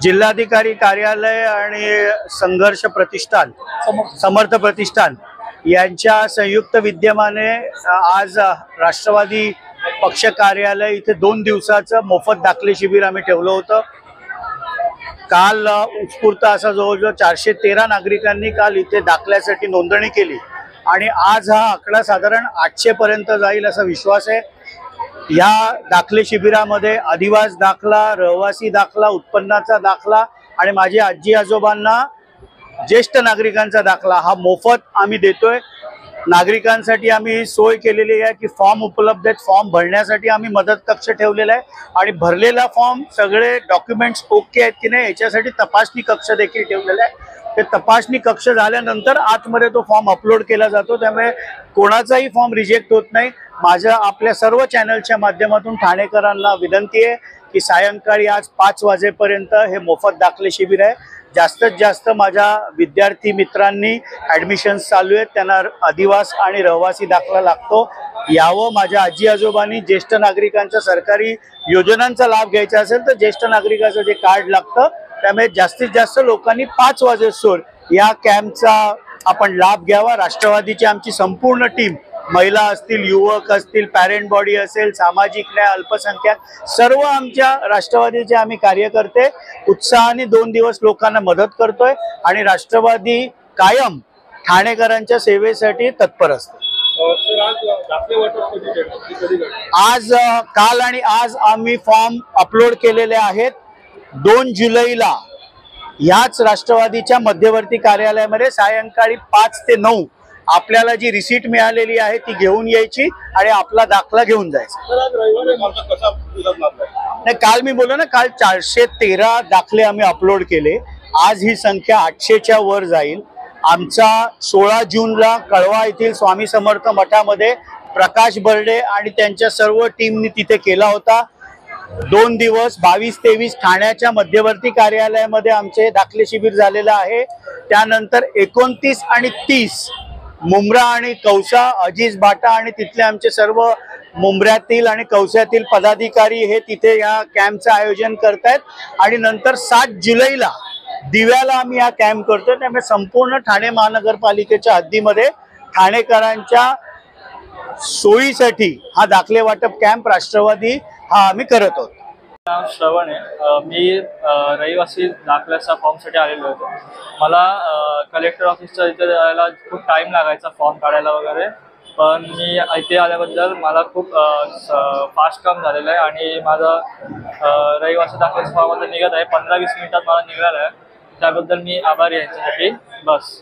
जिल्हाधिकारी कार्यालय आणि संघर्ष प्रतिष्ठान समर्थ प्रतिष्ठान यांच्या संयुक्त विद्यमाने आज राष्ट्रवादी पक्ष कार्यालय इथे 2 दिवसाचं मोफत दाखले शिबिर आम्ही ठेवलं होतं। काल उत्स्फूर्त असा जवळजवळ 413 नागरिकांनी काल इथे दाखल्यासाठी नोंदणी केली आणि आज हा आकडा साधारण 800 पर्यंत जाईल असा विश्वास आहे। या दाखले शिबिरामध्ये आदिवासी दाखला, रहिवासी दाखला, उत्पन्नाचा दाखला आणि माझे आजी आजोबांना ज्येष्ठ नागरिकांचा दाखला हा मोफत आम्ही देतोय। नागरिकांसाठी आम्ही सोय केलेली आहे की फॉर्म उपलब्ध आहेत, फॉर्म भरण्यासाठी आम्ही मदत कक्ष ठेवलेला आहे आणि भरलेला फॉर्म सगळे डॉक्युमेंट्स ओके आहेत की नाही याच्यासाठी तपासणी कक्ष देखील ठेवलेला आहे। ते तपासणी कक्ष झाल्यानंतर आतमध्ये तो फॉर्म अपलोड केला जातो, त्यामुळे कोणाचाही फॉर्म रिजेक्ट होत नाही। माझ्या आपल्या सर्व चॅनलच्या माध्यमातून ठाणेकरांना विनंती आहे की सायंकाळी आज 5 वाजेपर्यंत हे मोफत दाखले शिबिर आहे। जास्तीत जास्त माझ्या विद्यार्थी मित्रांनी ॲडमिशन्स चालू आहेत, त्यांना आदिवासी आणि रहिवासी दाखला लागतो, यावं। माझ्या आजी आजोबांनी ज्येष्ठ नागरिकांच्या सरकारी योजनांचा लाभ घ्यायचा असेल तर ज्येष्ठ नागरिकाचं जे कार्ड लागतं, त्यामुळे जास्तीत जास्त लोकांनी 5 वाजेसोर या कॅम्पचा आपण लाभ घ्यावा। राष्ट्रवादीची आमची संपूर्ण टीम, महिला असतील, युवक असतील, पॅरेंट बॉडी असेल, सामाजिक न्याय, अल्पसंख्याक, सर्व आमच्या राष्ट्रवादीचे आम्ही कार्यकर्ते उत्साहाने 2 दिवस लोकांना मदत करतोय आणि राष्ट्रवादी कायम ठाणेकरांच्या सेवेसाठी तत्पर असते। आज काल आणि आज आम्ही फॉर्म अपलोड केलेले आहेत। 2 जुलैला याच राष्ट्रवादीच्या मध्यवर्ती कार्यालयामध्ये सायंकाळी 5 ते 9 आपल्याला जी रिसीट मिळालेली आहे ती घेऊन यायची आणि आपला दाखला घेऊन जायचा। नाही, काल मी बोललो ना, काल 413 दाखले आम्ही अपलोड केले। आज ही संख्या 800च्या वर जाईल। आमचा 16 जूनला कळवा येथील स्वामी समर्थ मठामध्ये प्रकाश बर्डे आणि त्यांच्या सर्व टीमनी तिथे केला होता। 2 दिवस 22-23 ठाण्याच्या मध्यवर्ती कार्यालयामध्ये आमचे दाखले शिबिर झालेलं आहे। त्यानंतर 29 आणि 30 मुंब्रा आणि कौसा, अजीज बाटा आणि तिथले आमचे सर्व मुंब्र्यातील आणि कौसातील पदाधिकारी हे तिथे या कॅम्पचं आयोजन करतायत आणि नंतर 7 जुलैला दिव्याला आम्ही हा कॅम्प करतोय। त्यामुळे संपूर्ण ठाणे महानगरपालिकेच्या हद्दीमध्ये ठाणेकरांच्या सोयीसाठी हा दाखले वाटप कॅम्प राष्ट्रवादी हा आम्ही करत आहोत। नाव श्रवण आहे। मी रहिवासी दाखल्याचा फॉर्मसाठी आलेलो होतो। मला कलेक्टर ऑफिसच्या इथे जायला खूप टाईम लागायचा फॉर्म काढायला वगैरे, पण मी इथे आल्याबद्दल मला खूप फास्ट काम झालेलं आहे आणि माझा रहिवासी दाखल्याचा फॉर्म आता निघत आहे। 15-20 मिनिटात मला निघाला आहे, त्याबद्दल मी आभारी आहे यांच्यासाठी। बस।